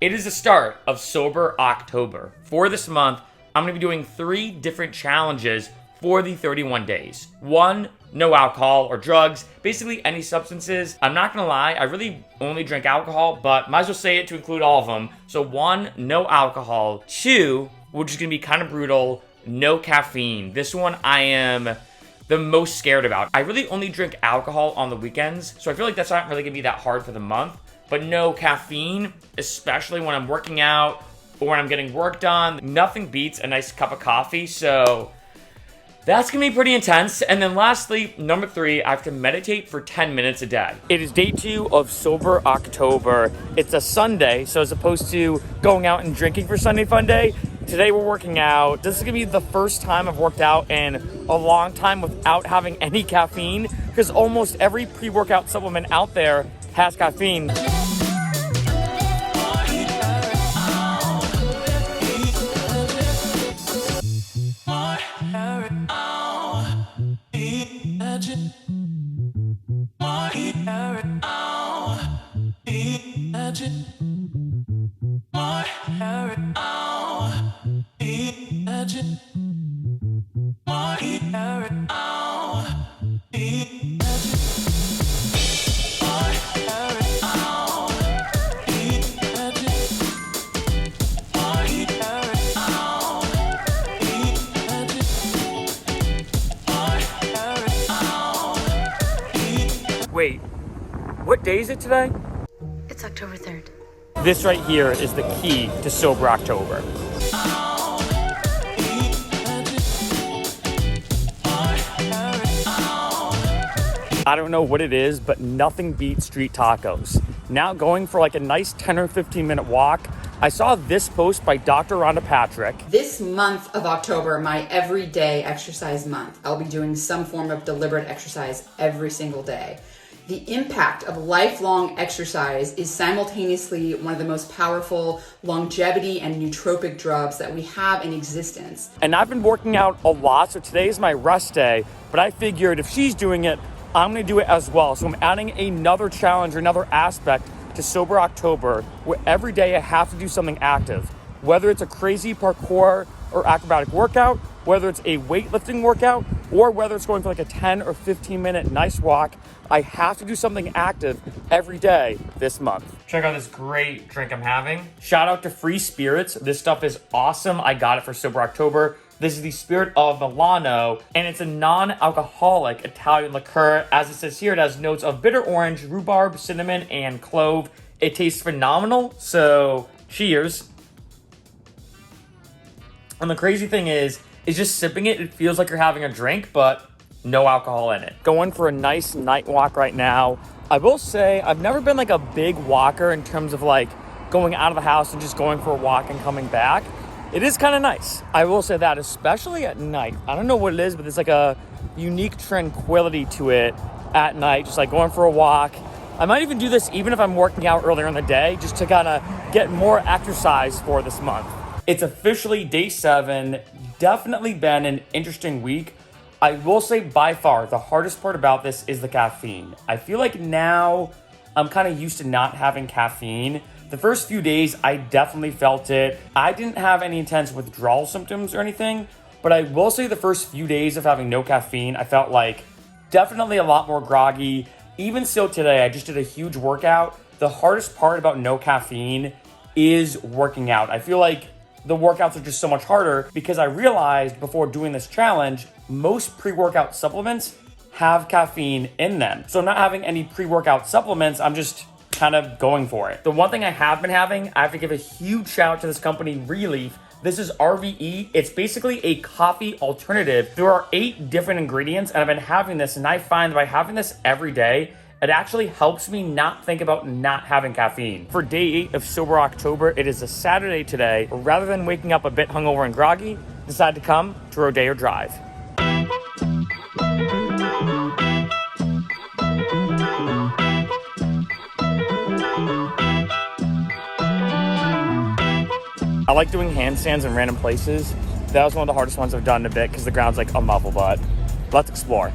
It is the start of Sober October. For this month, I'm going to be doing 3 different challenges for the 31 days. 1, no alcohol or drugs, basically any substances. I'm not going to lie, I really only drink alcohol, but might as well say it to include all of them. So 1, no alcohol. 2, which is going to be kind of brutal, no caffeine. This one I am the most scared about. I really only drink alcohol on the weekends, so I feel like that's not really going to be that hard for the month. But no caffeine, especially when I'm working out or when I'm getting work done. Nothing beats a nice cup of coffee, so that's gonna be pretty intense. And then lastly, number 3, I have to meditate for 10 minutes a day. It is day 2 of Sober October. It's a Sunday, so as opposed to going out and drinking for Sunday Fun Day, today we're working out. This is gonna be the first time I've worked out in a long time without having any caffeine, because almost every pre-workout supplement out there has caffeine. Wait, what day is it today? It's October 3rd. This right here is the key to Sober October. I don't know what it is, but nothing beats street tacos. Now going for like a nice 10 or 15 minute walk. I saw this post by Dr. Rhonda Patrick. This month of October, my everyday exercise month. I'll be doing some form of deliberate exercise every single day. The impact of lifelong exercise is simultaneously one of the most powerful longevity and nootropic drugs that we have in existence. And I've been working out a lot, so today is my rest day, but I figured if she's doing it, I'm gonna do it as well. So I'm adding another challenge or another aspect to Sober October, where every day I have to do something active. Whether it's a crazy parkour or acrobatic workout, whether it's a weightlifting workout, or whether it's going for like a 10 or 15 minute nice walk, I have to do something active every day this month. Check out this great drink I'm having. Shout out to Free Spirits. This stuff is awesome. I got it for Sober October. This is the Spirit of Milano, and it's a non-alcoholic Italian liqueur. As it says here, it has notes of bitter orange, rhubarb, cinnamon, and clove. It tastes phenomenal, so cheers. And the crazy thing is just sipping it, it feels like you're having a drink, but no alcohol in it. Going for a nice night walk right now. I will say I've never been like a big walker in terms of like going out of the house and just going for a walk and coming back. It is kind of nice. I will say that, especially at night. I don't know what it is, but there's like a unique tranquility to it at night, just like going for a walk. I might even do this even if I'm working out earlier in the day, just to kind of get more exercise for this month. It's officially day 7. Definitely been an interesting week. I will say by far the hardest part about this is the caffeine. I feel like now I'm kind of used to not having caffeine. The first few days, I definitely felt it. I didn't have any intense withdrawal symptoms or anything, but I will say the first few days of having no caffeine, I felt like definitely a lot more groggy. Even still today, I just did a huge workout. The hardest part about no caffeine is working out. I feel like the workouts are just so much harder because I realized before doing this challenge, most pre-workout supplements have caffeine in them. So not having any pre-workout supplements, I'm just kind of going for it. The one thing I have been having, I have to give a huge shout out to this company, Relief. This is RVE. It's basically a coffee alternative. There are 8 different ingredients, and I've been having this, and I find that by having this every day, it actually helps me not think about not having caffeine. For day 8 of Sober October, it is a Saturday today. Rather than waking up a bit hungover and groggy, decided to come to Rodeo Drive. I like doing handstands in random places. That was one of the hardest ones I've done in a bit because the ground's like unlevel, but let's explore.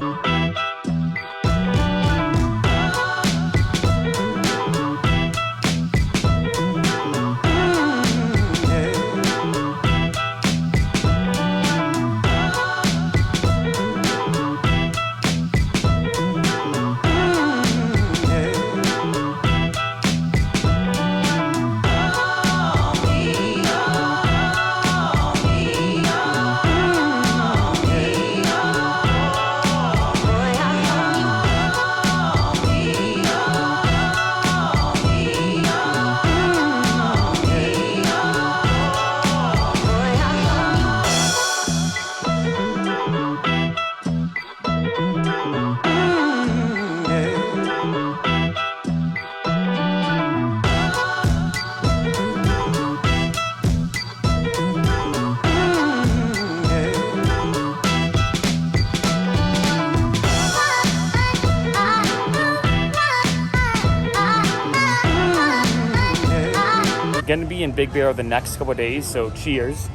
going to be in Big Bear the next couple of days, so cheers.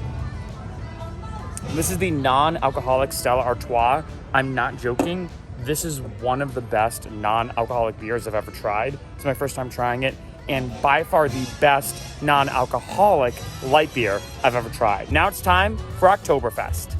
This is the non-alcoholic Stella Artois. I'm not joking. This is one of the best non-alcoholic beers I've ever tried. It's my first time trying it, and by far the best non-alcoholic light beer I've ever tried. Now it's time for Oktoberfest.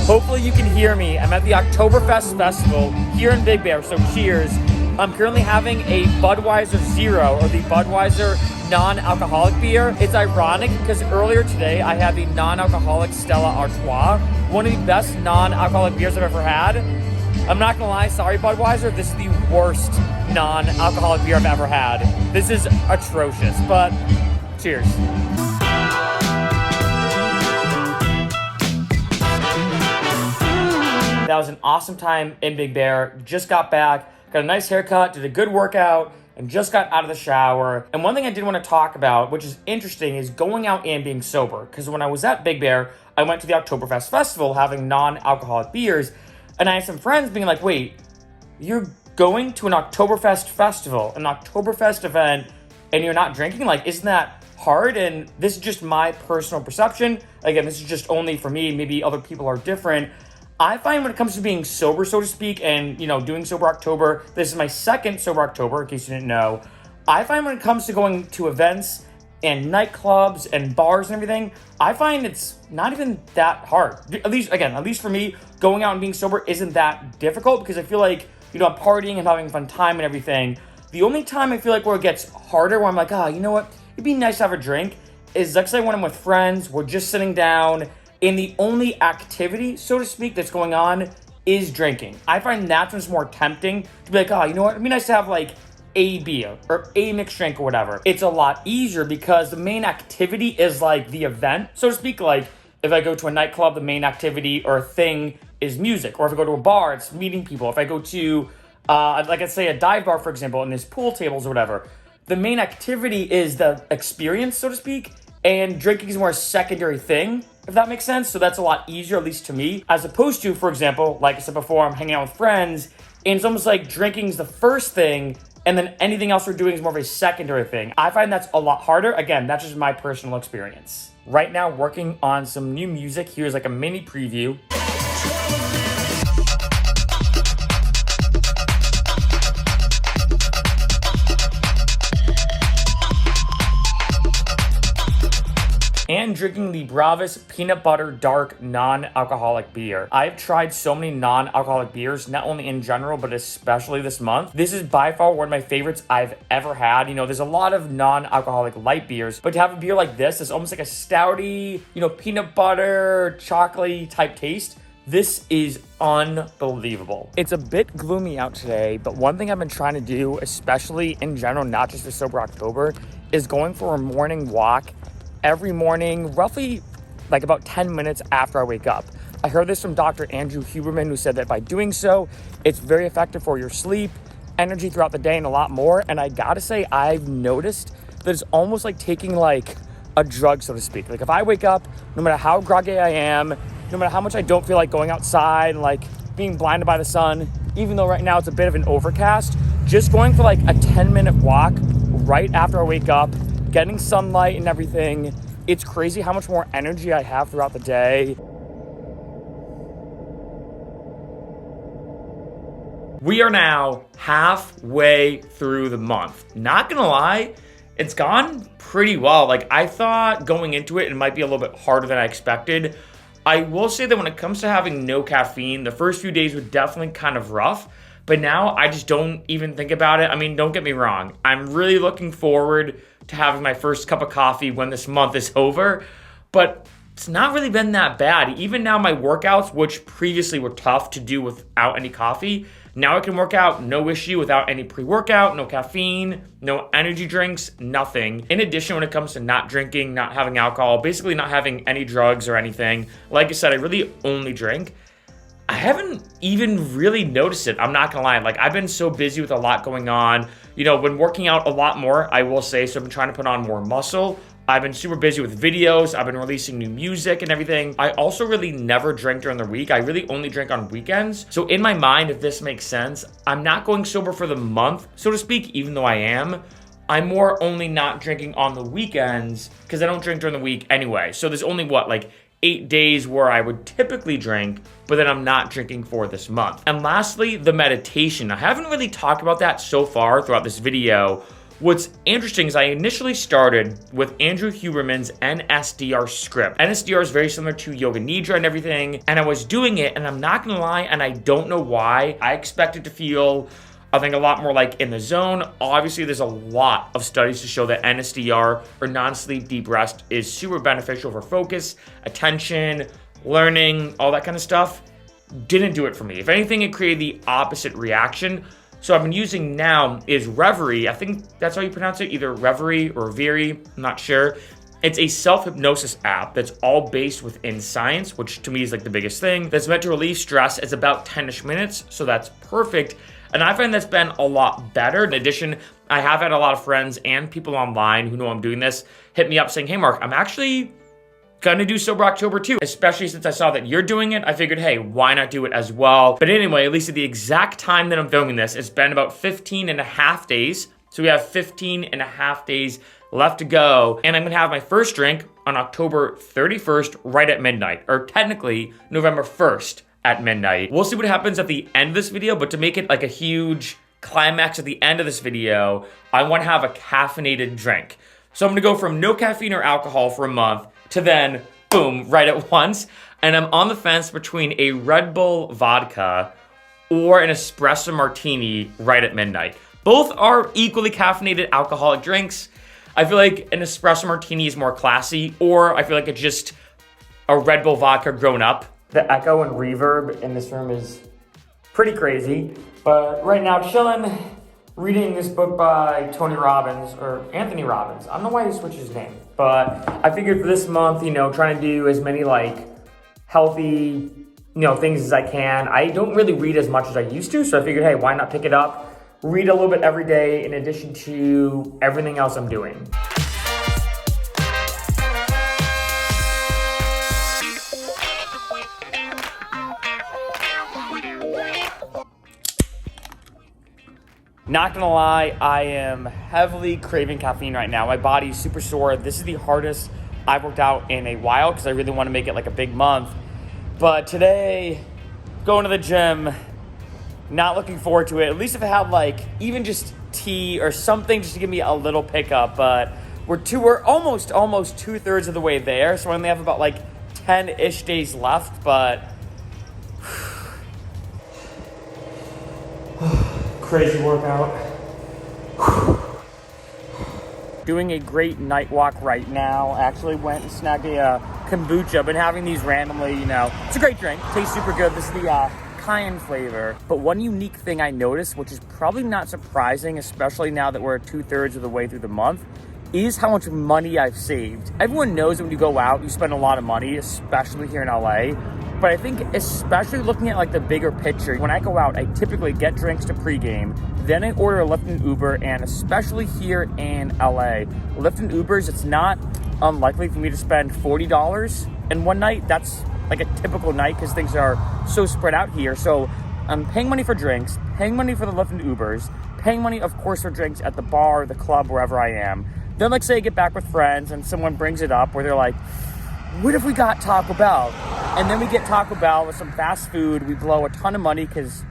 Hopefully you can hear me. I'm at the Oktoberfest Festival here in Big Bear, so cheers. I'm currently having a Budweiser Zero, or the Budweiser non-alcoholic beer. It's ironic because earlier today I had the non-alcoholic Stella Artois, one of the best non-alcoholic beers I've ever had. I'm not gonna lie, sorry Budweiser, this is the worst non-alcoholic beer I've ever had. This is atrocious, but cheers. That was an awesome time in Big Bear. Just got back, got a nice haircut, did a good workout, and just got out of the shower. And one thing I did want to talk about, which is interesting, is going out and being sober. Because when I was at Big Bear, I went to the Oktoberfest Festival having non-alcoholic beers, and I had some friends being like, wait, you're going to an Oktoberfest festival, an Oktoberfest event, and you're not drinking? Like, isn't that hard? And this is just my personal perception. Again, this is just only for me. Maybe other people are different. I find when it comes to being sober, so to speak, and, doing Sober October, this is my second Sober October, in case you didn't know. I find when it comes to going to events and nightclubs and bars and everything, I find it's not even that hard. At least for me, going out and being sober isn't that difficult because I feel like, I'm partying and having a fun time and everything. The only time I feel like where it gets harder, where I'm like, you know what, it'd be nice to have a drink, is let's say when I'm with friends, we're just sitting down, and the only activity, so to speak, that's going on is drinking. I find that's when it's more tempting to be like, you know what, it'd be nice to have like a beer or a mixed drink or whatever. It's a lot easier because the main activity is like the event, so to speak. Like if I go to a nightclub, the main activity or thing is music. Or if I go to a bar, it's meeting people. If I go to, like let's say a dive bar, for example, and there's pool tables or whatever, the main activity is the experience, so to speak, and drinking is more a secondary thing, if that makes sense. So that's a lot easier, at least to me, as opposed to, for example, like I said before, I'm hanging out with friends, and it's almost like drinking is the first thing, and then anything else we're doing is more of a secondary thing. I find that's a lot harder. Again, that's just my personal experience. Right now, working on some new music. Here's like a mini preview. And drinking the Bravas Peanut Butter Dark non-alcoholic beer. I've tried so many non-alcoholic beers, not only in general, but especially this month. This is by far one of my favorites I've ever had. There's a lot of non-alcoholic light beers, but to have a beer like this, it's almost like a stouty, peanut butter, chocolatey type taste. This is unbelievable. It's a bit gloomy out today, but one thing I've been trying to do, especially in general, not just for Sober October, is going for a morning walk every morning, roughly like about 10 minutes after I wake up. I heard this from Dr. Andrew Huberman, who said that by doing so, it's very effective for your sleep, energy throughout the day, and a lot more. And I gotta say, I've noticed that it's almost like taking like a drug, so to speak. Like if I wake up, no matter how groggy I am, no matter how much I don't feel like going outside and like being blinded by the sun, even though right now it's a bit of an overcast, just going for like a 10-minute walk right after I wake up, getting sunlight and everything, it's crazy how much more energy I have throughout the day. We are now halfway through the month. Not gonna lie, it's gone pretty well. Like I thought going into it, it might be a little bit harder than I expected. I will say that when it comes to having no caffeine, the first few days were definitely kind of rough, but now I just don't even think about it. I mean, don't get me wrong. I'm really looking forward to having my first cup of coffee when this month is over. but it's not really been that bad. Even now, my workouts, which previously were tough to do without any coffee, now I can work out no issue without any pre-workout, no caffeine, no energy drinks, nothing. In addition, when it comes to not drinking, not having alcohol, basically not having any drugs or anything, like I said, I really only drink. I haven't even really noticed it. I'm not gonna lie. Like, I've been so busy with a lot going on. You know, been working out a lot more, I will say. So I've been trying to put on more muscle. I've been super busy with videos. I've been releasing new music and everything. I also really never drink during the week. I really only drink on weekends. So in my mind, if this makes sense, I'm not going sober for the month, so to speak, even though I am. I'm more only not drinking on the weekends because I don't drink during the week anyway. So there's only like 8 days where I would typically drink, but then I'm not drinking for this month. And lastly, the meditation. I haven't really talked about that so far throughout this video. What's interesting is I initially started with Andrew Huberman's NSDR script. NSDR is very similar to Yoga Nidra and everything, and I was doing it, and I'm not gonna lie, and I don't know why. I expected to feel, I think, a lot more like in the zone. Obviously, there's a lot of studies to show that NSDR, or non-sleep deep rest, is super beneficial for focus, attention, learning, all that kind of stuff. Didn't do it for me. If anything, it created the opposite reaction. So I've been using now is Reverie. I think that's how you pronounce it, either Reverie or Verie, I'm not sure. It's a self-hypnosis app that's all based within science, which to me is like the biggest thing. That's meant to relieve stress. It's about 10-ish minutes, so that's perfect. And I find that's been a lot better. In addition, I have had a lot of friends and people online who know I'm doing this hit me up saying, hey Mark, I'm actually gonna do Sober October too, especially since I saw that you're doing it. I figured, hey, why not do it as well? But anyway, at least at the exact time that I'm filming this, it's been about 15 and a half days. So we have 15 and a half days left to go. And I'm gonna have my first drink on October 31st, right at midnight, or technically November 1st at midnight. We'll see what happens at the end of this video, but to make it like a huge climax at the end of this video, I wanna have a caffeinated drink. So I'm gonna go from no caffeine or alcohol for a month to then, boom, right at once. And I'm on the fence between a Red Bull vodka or an espresso martini right at midnight. Both are equally caffeinated alcoholic drinks. I feel like an espresso martini is more classy, or I feel like it's just a Red Bull vodka grown up. The echo and reverb in this room is pretty crazy. But right now, chilling, reading this book by Tony Robbins, or Anthony Robbins. I don't know why he switched his name. But I figured for this month, you know, trying to do as many like healthy, things as I can. I don't really read as much as I used to, so I figured, hey, why not pick it up, read a little bit every day in addition to everything else I'm doing. Not gonna lie, I am heavily craving caffeine right now. My body's super sore. This is the hardest I've worked out in a while because I really want to make it like a big month. But today, going to the gym, not looking forward to it. At least if I had like even just tea or something just to give me a little pickup. But we're almost 2/3 of the way there. So I only have about like 10-ish days left, but crazy workout. Doing a great night walk right now. Actually went and snagged a kombucha. I've been having these randomly, It's a great drink. Tastes super good. This is the cayenne flavor. But one unique thing I noticed, which is probably not surprising, especially now that we're 2/3 of the way through the month, is how much money I've saved. Everyone knows that when you go out, you spend a lot of money, especially here in LA. But I think especially looking at like the bigger picture, when I go out, I typically get drinks to pregame, then I order a Lyft and Uber, and especially here in LA, Lyft and Ubers, it's not unlikely for me to spend $40 in one night. That's like a typical night because things are so spread out here. So I'm paying money for drinks, paying money for the Lyft and Ubers, paying money, of course, for drinks at the bar, the club, wherever I am. Then like say I get back with friends and someone brings it up where they're like, what if we got Taco Bell? And then we get Taco Bell with some fast food. We blow a ton of money because,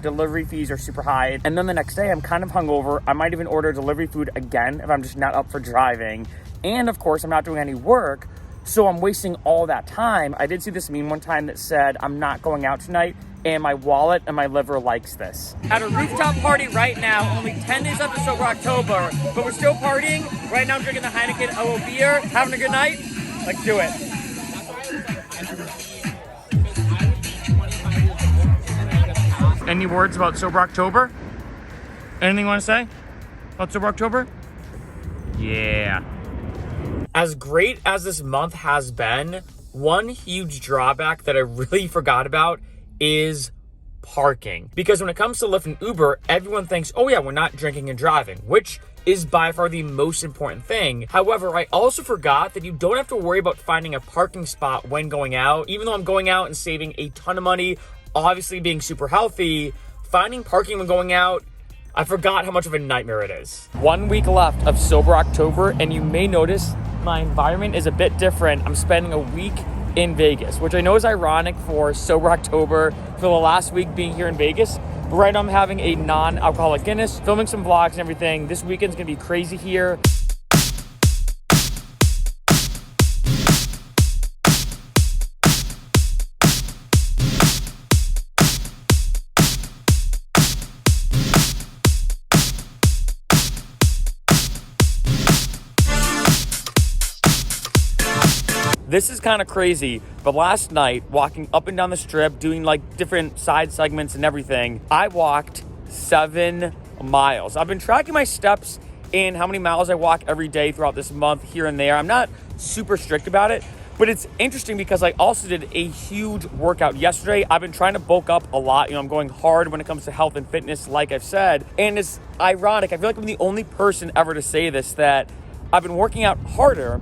delivery fees are super high. And then the next day I'm kind of hungover. I might even order delivery food again if I'm just not up for driving. And of course, I'm not doing any work. So I'm wasting all that time. I did see this meme one time that said, I'm not going out tonight and my wallet and my liver likes this. At a rooftop party right now, only 10 days left of Sober October, but we're still partying. Right now I'm drinking the Heineken OO beer, having a good night. Like, do it. Any words about Sober October? Anything you want to say about Sober October? Yeah. As great as this month has been, one huge drawback that I really forgot about is parking. Because when it comes to Lyft and Uber, everyone thinks, oh yeah, we're not drinking and driving, which is by far the most important thing. However, I also forgot that you don't have to worry about finding a parking spot when going out. Even though I'm going out and saving a ton of money, obviously being super healthy, finding parking when going out, I forgot how much of a nightmare it is. 1 week left of Sober October, and you may notice my environment is a bit different. I'm spending a week in Vegas, which I know is ironic for Sober October, for the last week being here in Vegas. But right now I'm having a non-alcoholic Guinness, filming some vlogs and everything. This weekend's gonna be crazy here. This is kind of crazy, but last night, walking up and down the strip, doing like different side segments and everything, I walked 7 miles. I've been tracking my steps and how many miles I walk every day throughout this month here and there. I'm not super strict about it, but it's interesting because I also did a huge workout yesterday. I've been trying to bulk up a lot. I'm going hard when it comes to health and fitness, like I've said. And it's ironic. I feel like I'm the only person ever to say this, that I've been working out harder,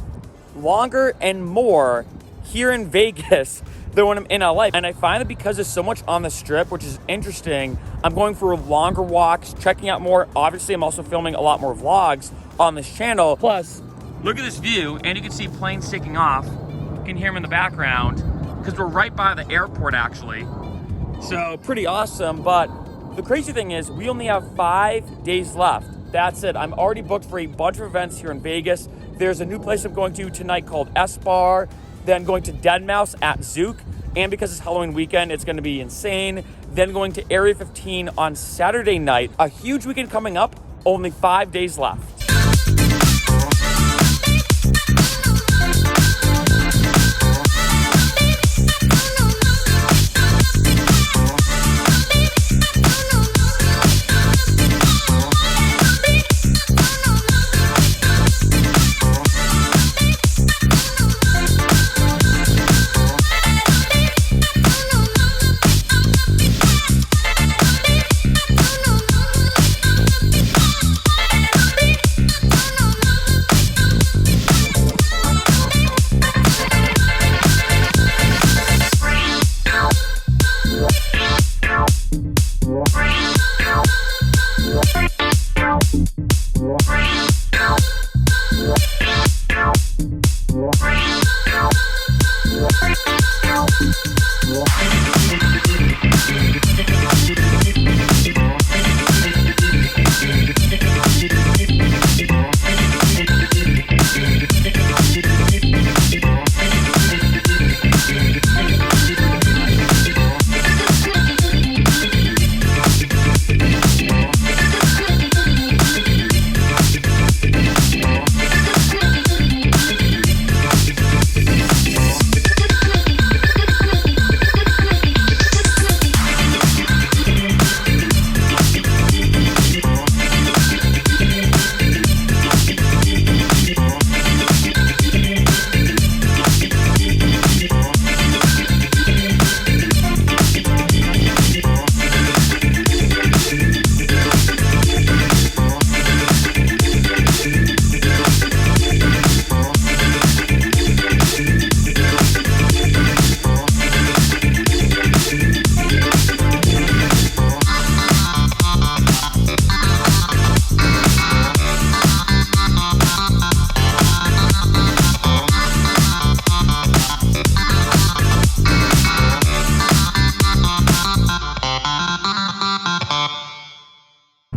longer and more here in Vegas than when I'm in LA. And I find that because there's so much on the strip, which is interesting, I'm going for longer walks, checking out more. Obviously, I'm also filming a lot more vlogs on this channel. Plus, look at this view, and you can see planes taking off. You can hear them in the background because we're right by the airport, actually. So pretty awesome. But the crazy thing is we only have 5 days left. That's it. I'm already booked for a bunch of events here in Vegas. There's a new place I'm going to tonight called S-Bar, then going to Deadmau5 at Zook, and because it's Halloween weekend, it's going to be insane. Then going to Area 15 on Saturday night. A huge weekend coming up, only 5 days left.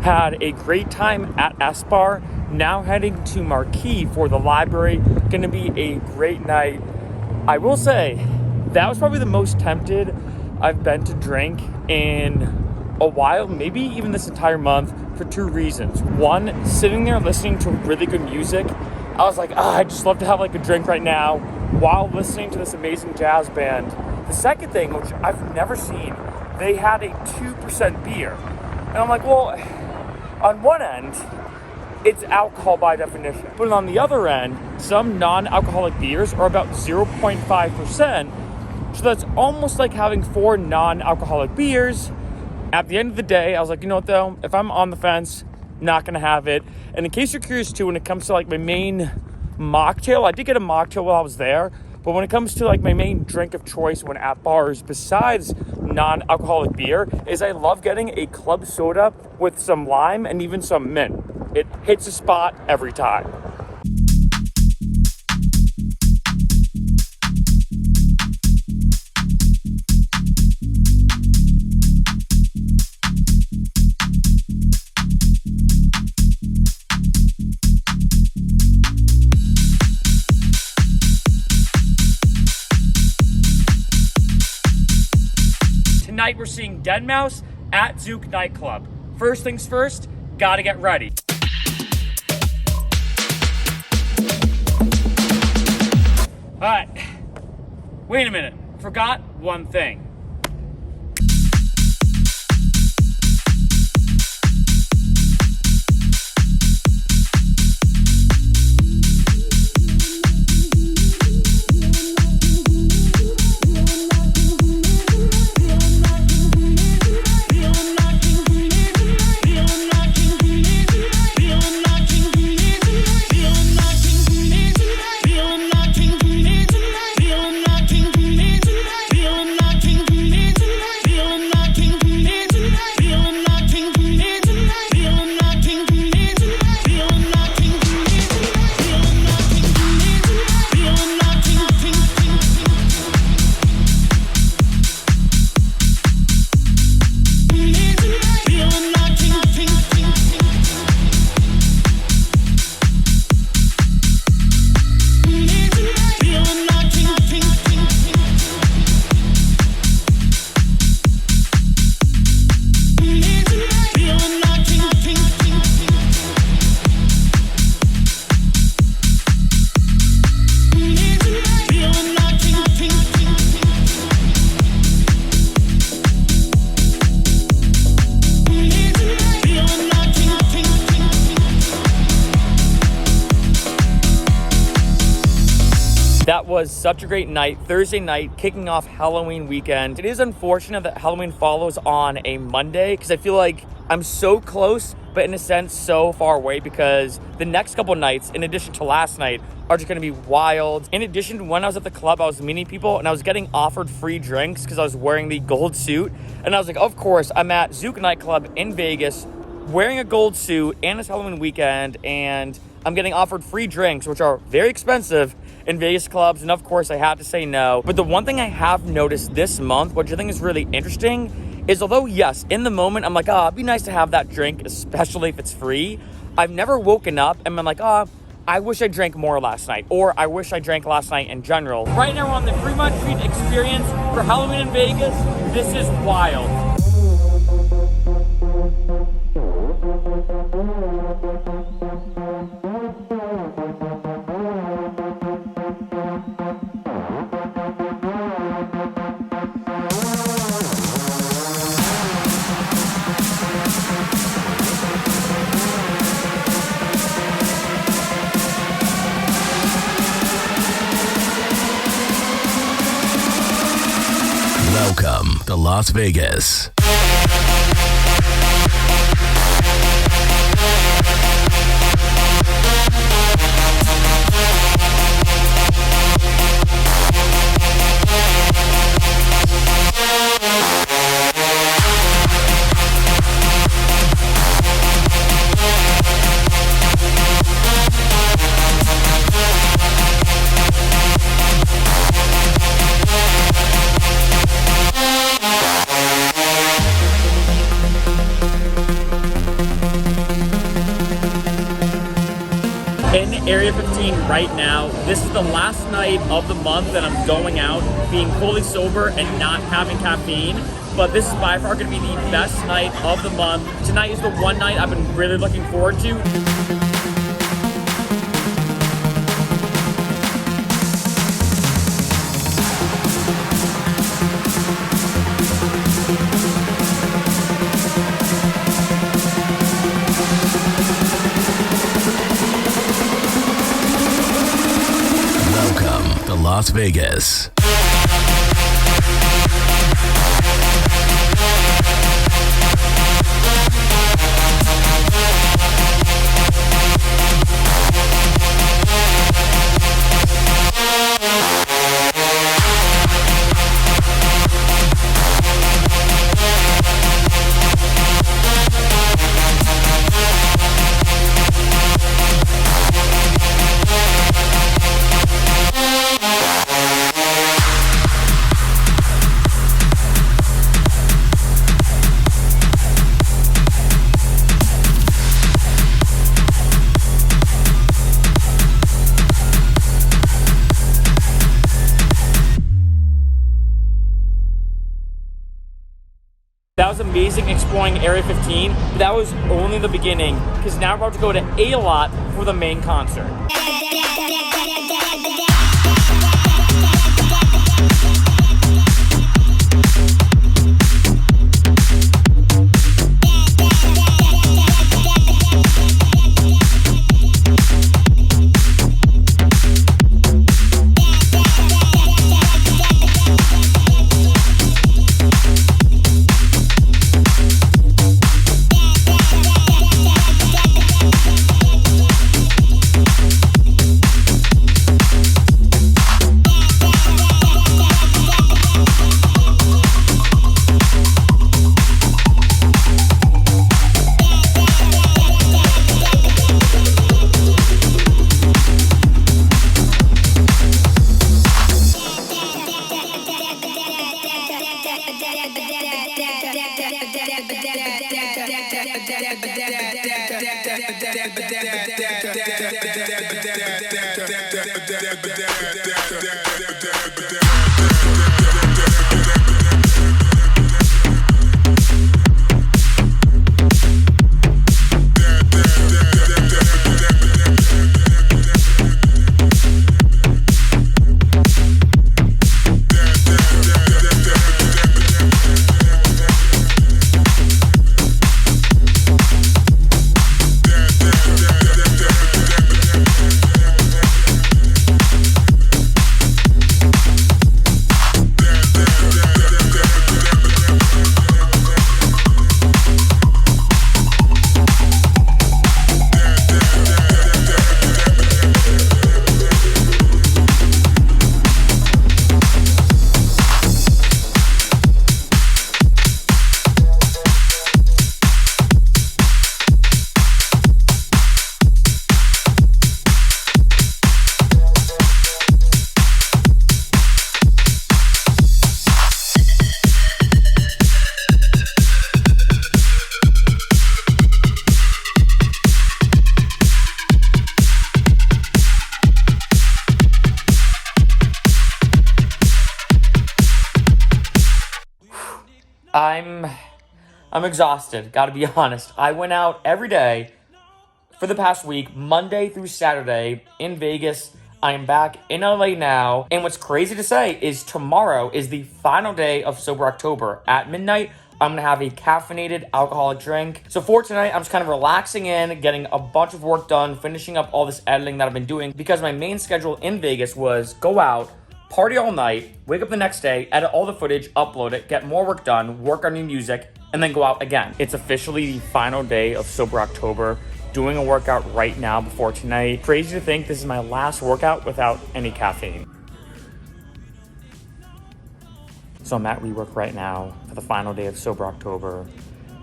Had a great time at S-Bar. Now heading to Marquee for the library. Gonna be a great night. I will say, that was probably the most tempted I've been to drink in a while, maybe even this entire month, for 2 reasons. One, sitting there listening to really good music, I was like, I just love to have like a drink right now. while listening to this amazing jazz band. The second thing, which I've never seen, they had a 2% beer. And I'm like, well, on one end, it's alcohol by definition. But on the other end, some non-alcoholic beers are about 0.5%. So that's almost like having 4 non-alcoholic beers. At the end of the day, I was like, you know what though? If I'm on the fence, not gonna have it. And in case you're curious too, when it comes to like my main mocktail, I did get a mocktail while I was there. But when it comes to like my main drink of choice when at bars, besides non-alcoholic beer, is I love getting a club soda with some lime and even some mint. It hits the spot every time. Tonight we're seeing Deadmau5 at Zouk nightclub. First things first, gotta get ready. All right, wait a minute, forgot one thing. That was such a great night. Thursday night, kicking off Halloween weekend. It is unfortunate that Halloween follows on a Monday because I feel like I'm so close, but in a sense, so far away because the next couple nights, in addition to last night, are just gonna be wild. In addition, when I was at the club, I was meeting people and I was getting offered free drinks because I was wearing the gold suit. And I was like, of course, I'm at Zouk nightclub in Vegas wearing a gold suit and it's Halloween weekend and I'm getting offered free drinks, which are very expensive in Vegas clubs, and of course I had to say no. But the one thing I have noticed this month, which I think is really interesting, is although yes, in the moment I'm like, it'd be nice to have that drink, especially if it's free, I've never woken up and been like, I wish I drank more last night, or I wish I drank last night in general. Right now we're on the Fremont Street experience for Halloween in Vegas. This is wild. Welcome to Las Vegas. In Area 15 right now. This is the last night of the month that I'm going out, being fully sober and not having caffeine. But this is by far going to be the best night of the month. Tonight is the one night I've been really looking forward to. Vegas. That was amazing exploring Area 15, but that was only the beginning, because now we're about to go to A-Lot for the main concert. I'm exhausted, gotta be honest. I went out every day for the past week, Monday through Saturday in Vegas. I am back in LA now. And what's crazy to say is tomorrow is the final day of Sober October. At midnight, I'm gonna have a caffeinated alcoholic drink. So for tonight, I'm just kind of relaxing in, getting a bunch of work done, finishing up all this editing that I've been doing, because my main schedule in Vegas was go out, party all night, wake up the next day, edit all the footage, upload it, get more work done, work on new music, and then go out again. It's officially the final day of Sober October. Doing a workout right now before tonight. Crazy to think this is my last workout without any caffeine. So I'm at rework right now for the final day of Sober October.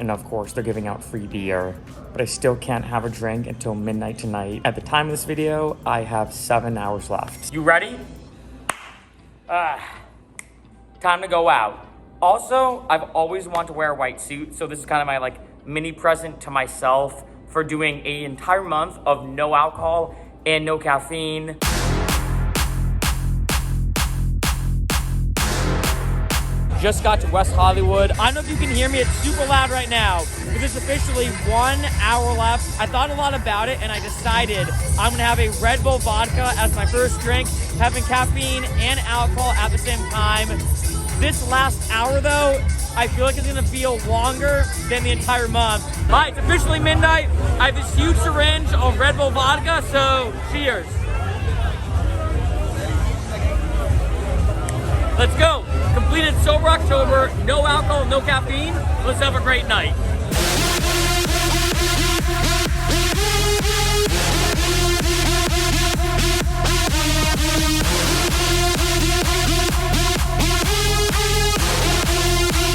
And of course, they're giving out free beer, but I still can't have a drink until midnight tonight. At the time of this video, I have 7 hours left. You ready? Time to go out. Also, I've always wanted to wear a white suit, so this is kind of my mini present to myself for doing an entire month of no alcohol and no caffeine. Just got to West Hollywood. I don't know if you can hear me, it's super loud right now, but there's officially 1 hour left. I thought a lot about it and I decided I'm gonna have a Red Bull vodka as my first drink, having caffeine and alcohol at the same time. This last hour though, I feel like it's gonna feel longer than the entire month. All right, it's officially midnight. I have this huge syringe of Red Bull vodka, so cheers. Let's go. Completed sober October, no alcohol, no caffeine. Let's have a great night.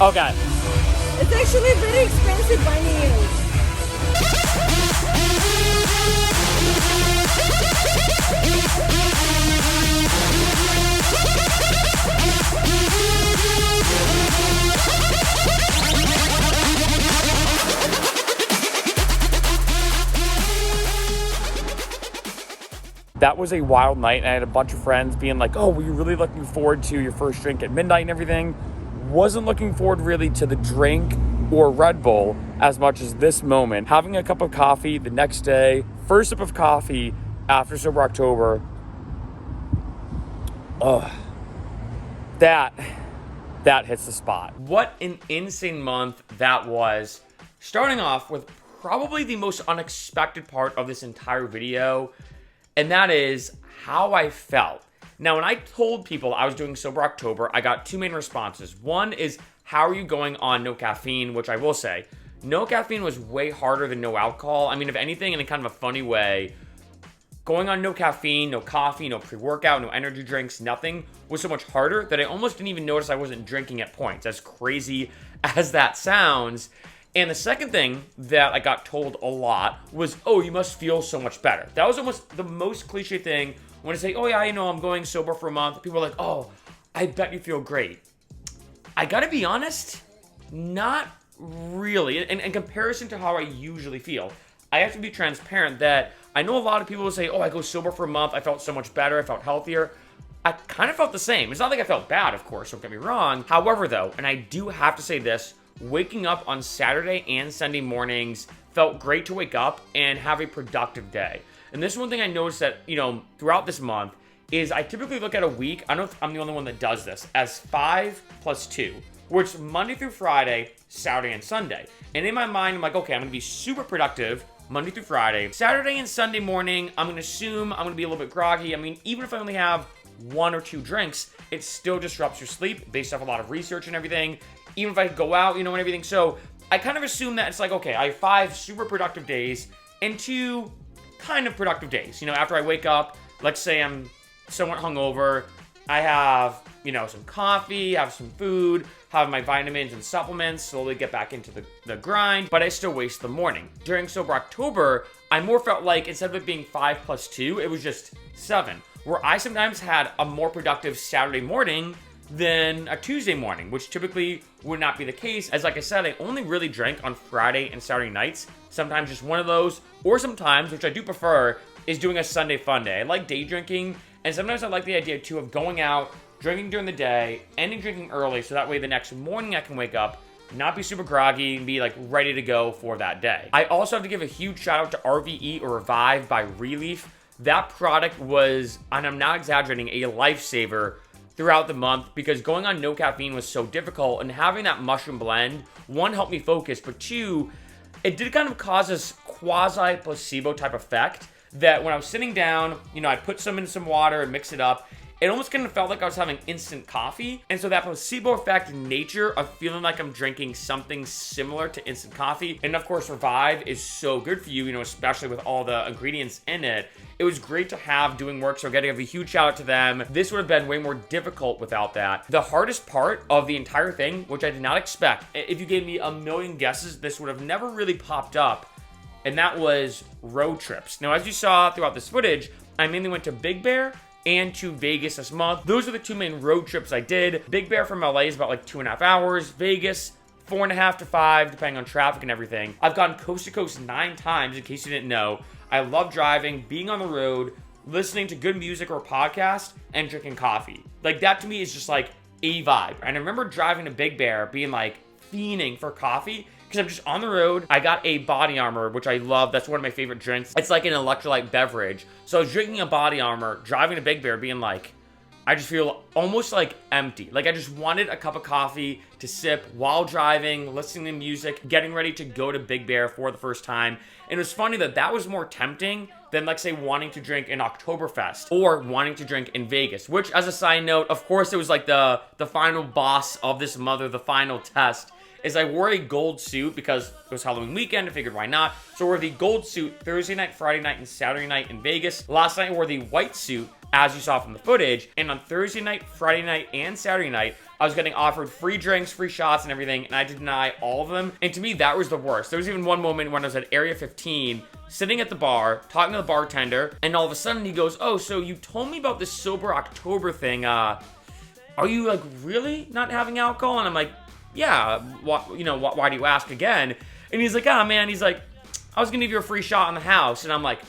Okay. It's actually very expensive buying it. That was a wild night, and I had a bunch of friends being like, oh, were you really looking forward to your first drink at midnight and everything? Wasn't looking forward really to the drink or Red Bull as much as this moment. Having a cup of coffee the next day, first sip of coffee after sober October. That hits the spot. What an insane month that was. Starting off with probably the most unexpected part of this entire video, and that is how I felt. Now, when I told people I was doing sober October, I got two main responses. One is, how are you going on no caffeine? Which I will say, no caffeine was way harder than no alcohol. I mean, if anything, in a kind of a funny way, going on no caffeine, no coffee, no pre-workout, no energy drinks, nothing was so much harder that I almost didn't even notice I wasn't drinking at points, as crazy as that sounds. And the second thing that I got told a lot was, oh, you must feel so much better. That was almost the most cliche thing when I say, oh yeah, I'm going sober for a month. People are like, oh, I bet you feel great. I gotta be honest, not really. In comparison to how I usually feel, I have to be transparent that I know a lot of people will say, oh, I go sober for a month, I felt so much better, I felt healthier. I kind of felt the same. It's not like I felt bad, of course, don't get me wrong. However, though, and I do have to say this, waking up on Saturday and Sunday mornings felt great to wake up and have a productive day. And this is one thing I noticed that, throughout this month is I typically look at a week, I don't know if I'm the only one that does this, as 5 plus 2, where it's Monday through Friday, Saturday and Sunday. And in my mind, I'm like, okay, I'm gonna be super productive Monday through Friday. Saturday and Sunday morning, I'm gonna assume I'm gonna be a little bit groggy. I mean, even if I only have 1 or 2 drinks, it still disrupts your sleep based off a lot of research and everything. Even if I go out, and everything. So I kind of assume that it's like, okay, I have 5 super productive days and 2 kind of productive days. After I wake up, let's say I'm somewhat hungover, I have, some coffee, have some food, have my vitamins and supplements, slowly get back into the grind, but I still waste the morning. During sober October, I more felt like instead of it being 5 plus 2, it was just 7, where I sometimes had a more productive Saturday morning than a Tuesday morning, which typically would not be the case. As like I said, I only really drank on Friday and Saturday nights, sometimes just one of those, or sometimes, which I do prefer, is doing a Sunday fun day. I like day drinking, and sometimes I like the idea too of going out, drinking during the day, ending drinking early, so that way the next morning I can wake up, not be super groggy, and be ready to go for that day. I also have to give a huge shout out to RVE or Revive by Relief. That product was, and I'm not exaggerating, a lifesaver throughout the month because going on no caffeine was so difficult, and having that mushroom blend, 1, helped me focus, but 2, it did kind of cause this quasi placebo type effect that when I was sitting down, I'd put some in some water and mix it up. It almost kind of felt like I was having instant coffee. And so that placebo effect nature of feeling like I'm drinking something similar to instant coffee. And of course, Revive is so good for you, especially with all the ingredients in it. It was great to have doing work, so I got to give a huge shout out to them. This would have been way more difficult without that. The hardest part of the entire thing, which I did not expect, if you gave me a million guesses, this would have never really popped up, and that was road trips. Now, as you saw throughout this footage, I mainly went to Big Bear and to Vegas this month. Those are the 2 main road trips I did. Big Bear from LA is about 2.5 hours. Vegas, 4.5 to 5, depending on traffic and everything. I've gone coast to coast 9 times, in case you didn't know. I love driving, being on the road, listening to good music or a podcast, and drinking coffee. That to me is just a vibe. And I remember driving to Big Bear being fiending for coffee because I'm just on the road. I got a Body Armor, which I love. That's one of my favorite drinks. It's like an electrolyte beverage. So I was drinking a Body Armor, driving to Big Bear, being I just feel almost like empty. Like I just wanted a cup of coffee to sip while driving, listening to music, getting ready to go to Big Bear for the first time. And it was funny that was more tempting than, like, say, wanting to drink in Oktoberfest or wanting to drink in Vegas, which, as a side note, of course, it was like the final boss of this mother, the final test, is I wore a gold suit because it was Halloween weekend. I figured, why not? So I wore the gold suit Thursday night, Friday night, and Saturday night in Vegas. Last night I wore the white suit, as you saw from the footage. And on Thursday night, Friday night, and Saturday night, I was getting offered free drinks, free shots, and everything, and I had to deny all of them. And to me, that was the worst. There was even one moment when I was at Area 15, sitting at the bar, talking to the bartender, and all of a sudden he goes, "Oh, so you told me about this Sober October thing. Are you, like, really not having alcohol?" And I'm like, "Yeah, why do you ask again?" And he's like, "Ah, man," he's like, "I was gonna give you a free shot in the house." And I'm like,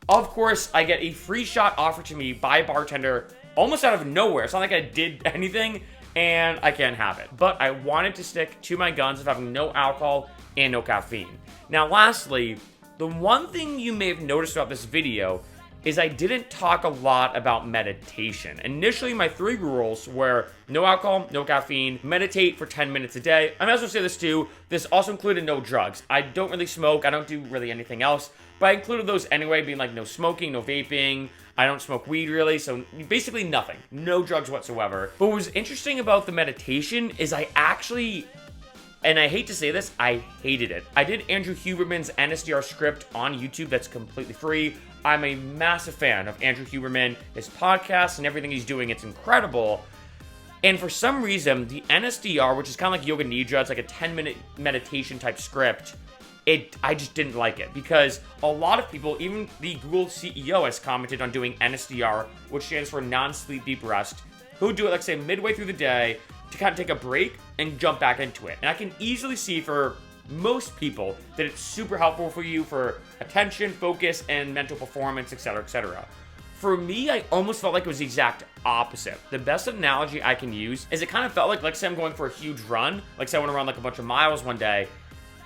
of course, I get a free shot offered to me by a bartender almost out of nowhere. It's not like I did anything, and I can't have it. But I wanted to stick to my guns of having no alcohol and no caffeine. Now, lastly, the one thing you may have noticed about this video is I didn't talk a lot about meditation. Initially, my 3 rules were no alcohol, no caffeine, meditate for 10 minutes a day. I might as well say this too. This also included no drugs. I don't really smoke. I don't do really anything else. But I included those anyway, being like no smoking, no vaping. I don't smoke weed really, so basically nothing. No drugs whatsoever. But what was interesting about the meditation is I actually, and I hate to say this, I hated it. I did Andrew Huberman's NSDR script on YouTube that's completely free. I'm a massive fan of Andrew Huberman, his podcast, and everything he's doing. It's incredible. And for some reason, the NSDR, which is kind of like Yoga Nidra, it's like a 10-minute meditation type script, I just didn't like it because a lot of people, even the Google CEO has commented on doing NSDR, which stands for non-sleep deep rest, who do it, like, say, midway through the day to kind of take a break and jump back into it. And I can easily see for most people that it's super helpful for you for attention, focus, and mental performance, etc., etc. For me, I almost felt like it was the exact opposite. The best analogy I can use is it kind of felt like say I'm going for a huge run, like say I went around like a bunch of miles one day,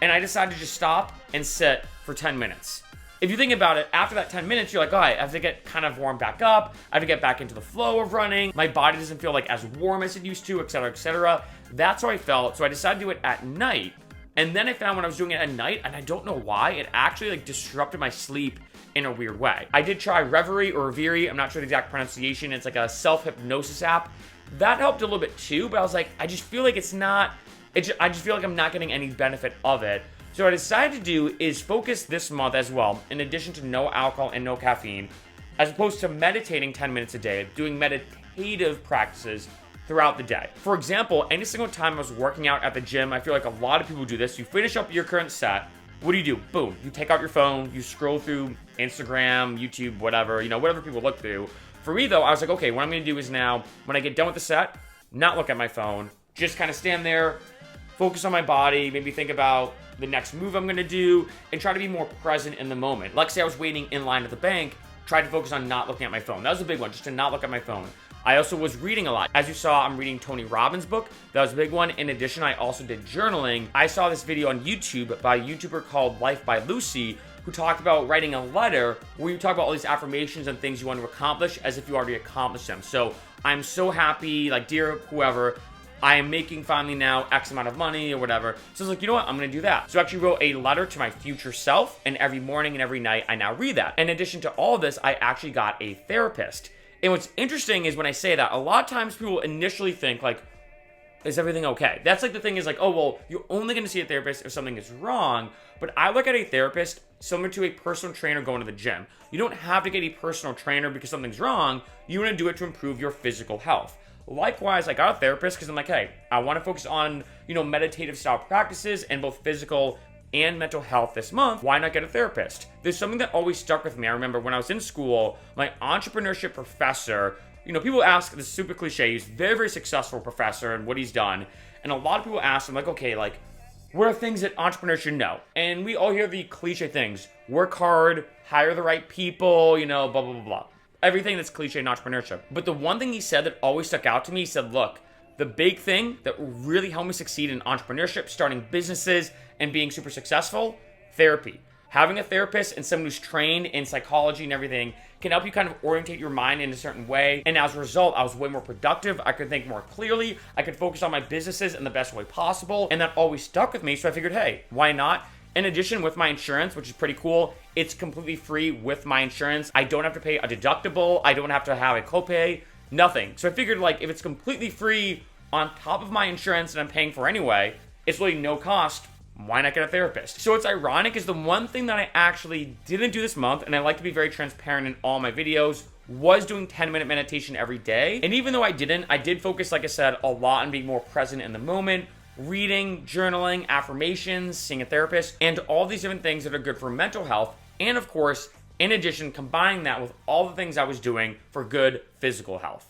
and I decided to just stop and sit for 10 minutes. If you think about it, after that 10 minutes, you're like, all right, I have to get kind of warmed back up. I have to get back into the flow of running. My body doesn't feel like as warm as it used to, etc., etc. That's how I felt. So I decided to do it at night. And then I found when I was doing it at night, and I don't know why, it actually like disrupted my sleep in a weird way. I did try Reverie or Reveri. I'm not sure the exact pronunciation. It's like a self-hypnosis app. That helped a little bit too, but I was like, I just feel like I just feel like I'm not getting any benefit of it. So what I decided to do is focus this month as well, in addition to no alcohol and no caffeine, as opposed to meditating 10 minutes a day, doing meditative practices throughout the day. For example, any single time I was working out at the gym, I feel like a lot of people do this. You finish up your current set. What do? Boom. You take out your phone, you scroll through Instagram, YouTube, whatever, whatever people look through. For me though, I was like, okay, what I'm gonna do is now, when I get done with the set, not look at my phone, just kind of stand there, focus on my body, maybe think about the next move I'm gonna do, and try to be more present in the moment. Like say I was waiting in line at the bank, tried to focus on not looking at my phone. That was a big one, just to not look at my phone. I also was reading a lot. As you saw, I'm reading Tony Robbins' book. That was a big one. In addition, I also did journaling. I saw this video on YouTube by a YouTuber called Life by Lucy, who talked about writing a letter where you talk about all these affirmations and things you want to accomplish as if you already accomplished them. So I'm so happy, like, dear whoever, I am making finally now X amount of money or whatever. So I was like, you know what? I'm going to do that. So I actually wrote a letter to my future self, and every morning and every night I now read that. In addition to all this, I actually got a therapist. And what's interesting is when I say that, a lot of times people initially think like, is everything okay? That's like the thing is like, oh, well, you're only going to see a therapist if something is wrong. But I look at a therapist similar to a personal trainer going to the gym. You don't have to get a personal trainer because something's wrong. You want to do it to improve your physical health. Likewise, I got a therapist because I'm like, hey, I want to focus on, meditative style practices and both physical and mental health this month. Why not get a therapist? There's something that always stuck with me. I remember when I was in school, my entrepreneurship professor, people ask, this is super cliche, he's a very, very successful professor and what he's done. And a lot of people ask him like, okay, like, what are things that entrepreneurs should know? And we all hear the cliche things, work hard, hire the right people, blah, blah, blah, blah. Everything that's cliche in entrepreneurship. But the one thing he said that always stuck out to me, he said, look, the big thing that really helped me succeed in entrepreneurship, starting businesses, and being super successful, therapy. Having a therapist and someone who's trained in psychology and everything can help you kind of orientate your mind in a certain way. And as a result, I was way more productive. I could think more clearly. I could focus on my businesses in the best way possible. And that always stuck with me. So I figured, hey, why not? In addition, with my insurance, which is pretty cool, it's completely free with my insurance. I don't have to pay a deductible. I don't have to have a copay, nothing. So I figured, like, if it's completely free on top of my insurance that I'm paying for anyway, it's really no cost. Why not get a therapist? So what's ironic is the one thing that I actually didn't do this month, and I like to be very transparent in all my videos, was doing 10-minute meditation every day. And even though I did focus, like I said, a lot on being more present in the moment, reading, journaling, affirmations, seeing a therapist, and all these different things that are good for mental health. And of course, in addition, combining that with all the things I was doing for good physical health.